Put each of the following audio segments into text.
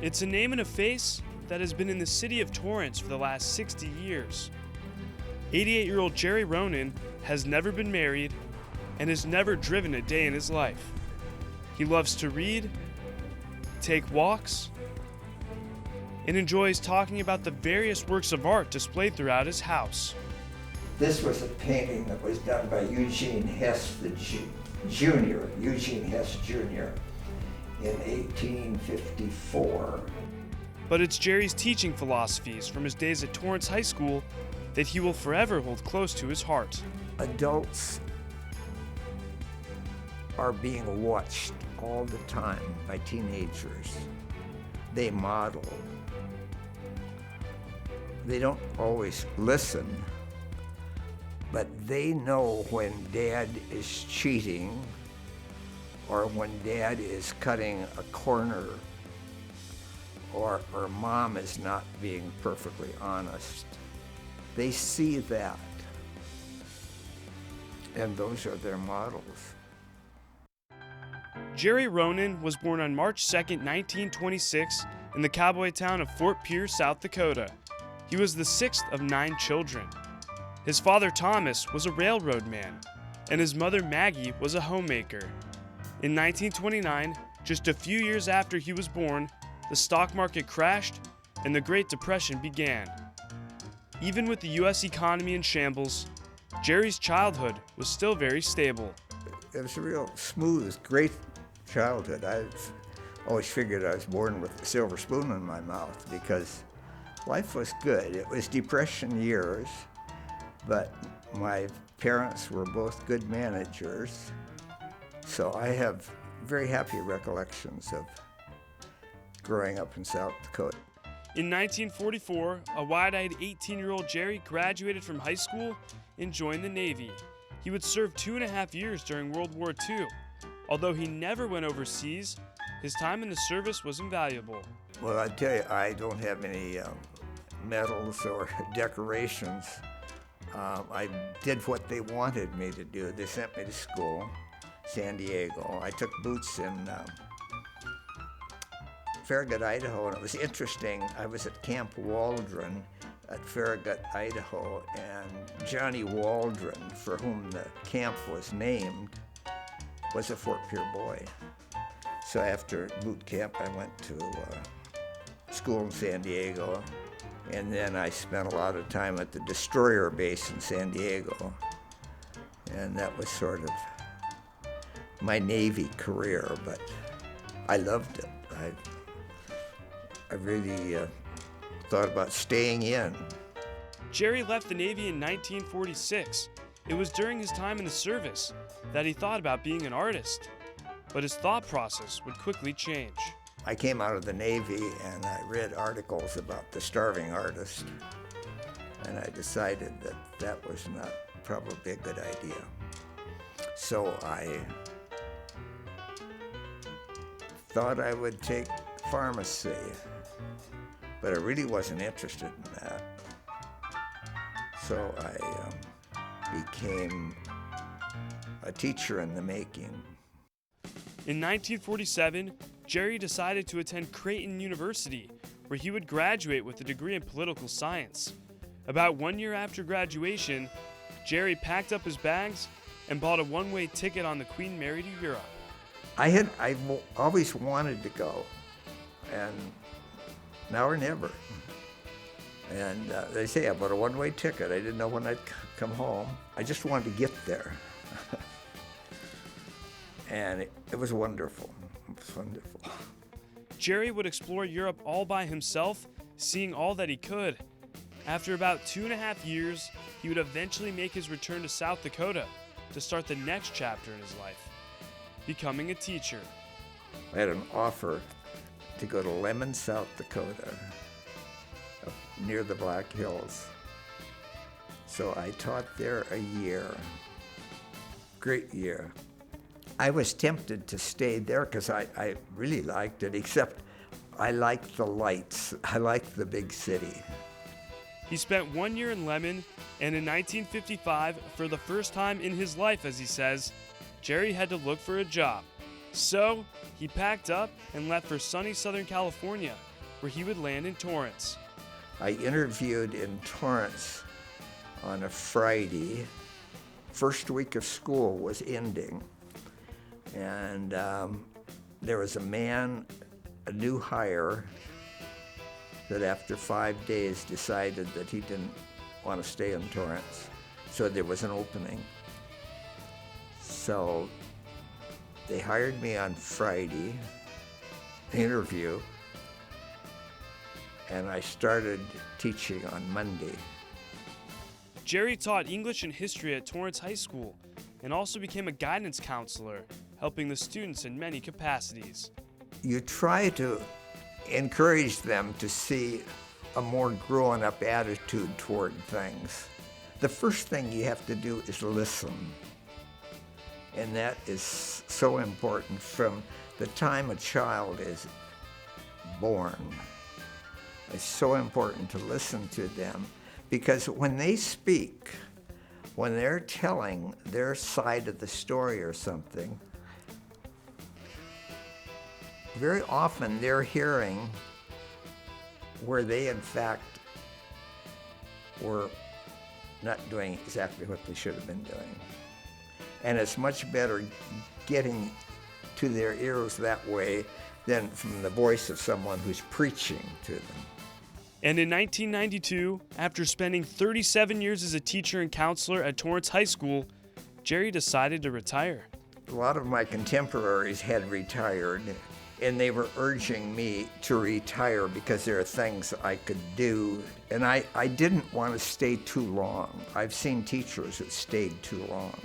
It's a name and a face that has been in the city of Torrance for the last 60 years. 88-year-old Jerry Ronan has never been married and has never driven a day in his life. He loves to read, take walks, and enjoys talking about the various works of art displayed throughout his house. This was a painting that was done by Eugene Hess Jr., Eugene Hess Jr. in 1854. But it's Jerry's teaching philosophies from his days at Torrance High School that he will forever hold close to his heart. Adults are being watched all the time by teenagers. They model. They don't always listen, but they know when dad is cheating or when dad is cutting a corner or mom is not being perfectly honest. They see that, and those are their models. Jerry Ronan was born on March 2, 1926, in the cowboy town of Fort Pierce, South Dakota. He was the sixth of 9 children. His father Thomas was a railroad man, and his mother Maggie was a homemaker. In 1929, just a few years after he was born, the stock market crashed and the Great Depression began. Even with the U.S. economy in shambles, Jerry's childhood was still very stable. It was a real smooth, great childhood. I've always figured I was born with a silver spoon in my mouth because life was good. It was Depression years, but my parents were both good managers, so I have very happy recollections of growing up in South Dakota. In 1944, a wide-eyed 18-year-old Jerry graduated from high school and joined the Navy. He would serve 2.5 years during World War II. Although he never went overseas, his time in the service was invaluable. Well, I tell you, I don't have any medals or decorations. I did what they wanted me to do. They sent me to school, San Diego. I took boots in Farragut, Idaho, and it was interesting. I was at Camp Waldron at Farragut, Idaho, and Johnny Waldron, for whom the camp was named, was a Fort Pierce boy. So after boot camp, I went to school in San Diego, and then I spent a lot of time at the destroyer base in San Diego, and that was sort of my Navy career, but I loved it. I really thought about staying in. Jerry left the Navy in 1946. It was during his time in the service that he thought about being an artist, but his thought process would quickly change. I came out of the Navy and I read articles about the starving artist, and I decided that that was not probably a good idea. So I thought I would take pharmacy, but I really wasn't interested in that. So I became a teacher in the making. In 1947, Jerry decided to attend Creighton University, where he would graduate with a degree in political science. About 1 year after graduation, Jerry packed up his bags and bought a one-way ticket on the Queen Mary to Europe. I always wanted to go, and now or never. And they say I bought a one-way ticket. I didn't know when I'd come home. I just wanted to get there. And it was wonderful. It was wonderful. Jerry would explore Europe all by himself, seeing all that he could. After about 2.5 years, he would eventually make his return to South Dakota to start the next chapter in his life, becoming a teacher. I had an offer to go to Lemon, South Dakota, up near the Black Hills. So I taught there a year. Great year. I was tempted to stay there because I really liked it, except I liked the lights. I liked the big city. He spent 1 year in Lemon, and in 1955, for the first time in his life, as he says, Jerry had to look for a job. So he packed up and left for sunny Southern California, where he would land in Torrance. I interviewed in Torrance on a Friday. First week of school was ending, and there was a man, a new hire, that after 5 days decided that he didn't want to stay in Torrance, so there was an opening. So they hired me on Friday, interview, and I started teaching on Monday. Jerry taught English and history at Torrance High School and also became a guidance counselor, helping the students in many capacities. You try to encourage them to see a more grown-up attitude toward things. The first thing you have to do is listen. And that is so important from the time a child is born. It's so important to listen to them, because when they speak, when they're telling their side of the story or something, very often they're hearing where they in fact were not doing exactly what they should have been doing. And it's much better getting to their ears that way than from the voice of someone who's preaching to them. And in 1992, after spending 37 years as a teacher and counselor at Torrance High School, Jerry decided to retire. A lot of my contemporaries had retired, and they were urging me to retire because there are things I could do. And I didn't want to stay too long. I've seen teachers that stayed too long.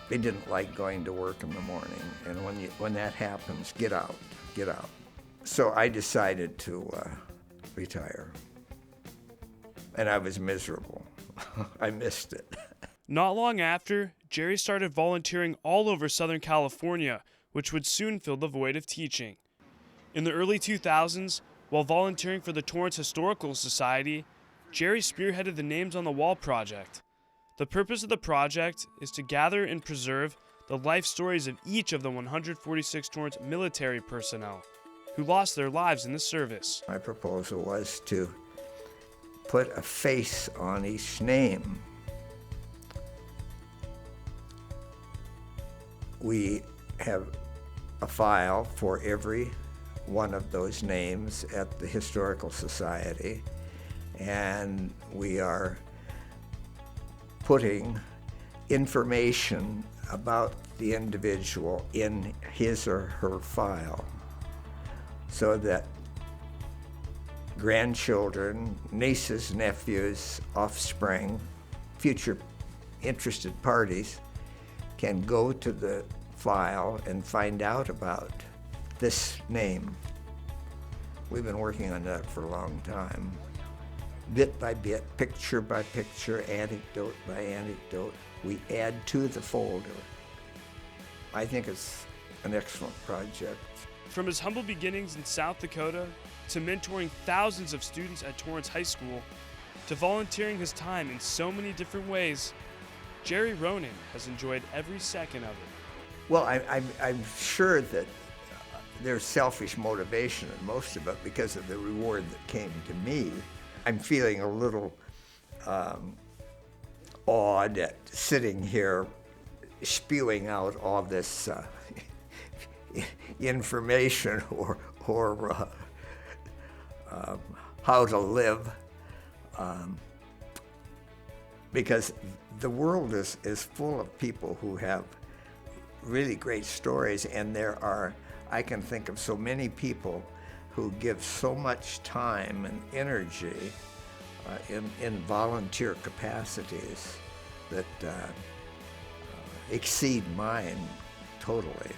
They didn't like going to work in the morning, and when that happens, get out. So I decided to retire, and I was miserable. I missed it. Not long after, Jerry started volunteering all over Southern California, which would soon fill the void of teaching. In the early 2000s, while volunteering for the Torrance Historical Society, Jerry spearheaded the Names on the Wall project. The purpose of the project is to gather and preserve the life stories of each of the 146 Torrance military personnel who lost their lives in the service. My proposal was to put a face on each name. We have a file for every one of those names at the Historical Society, and we are putting information about the individual in his or her file so that grandchildren, nieces, nephews, offspring, future interested parties can go to the file and find out about this name. We've been working on that for a long time. Bit by bit, picture by picture, anecdote by anecdote, we add to the folder. I think it's an excellent project. From his humble beginnings in South Dakota, to mentoring thousands of students at Torrance High School, to volunteering his time in so many different ways, Jerry Ronan has enjoyed every second of it. Well, I'm sure that there's selfish motivation in most of it because of the reward that came to me. I'm feeling a little awed at sitting here spewing out all this information or how to live, because the world is full of people who have really great stories, and I can think of so many people who give so much time and energy in volunteer capacities that exceed mine totally.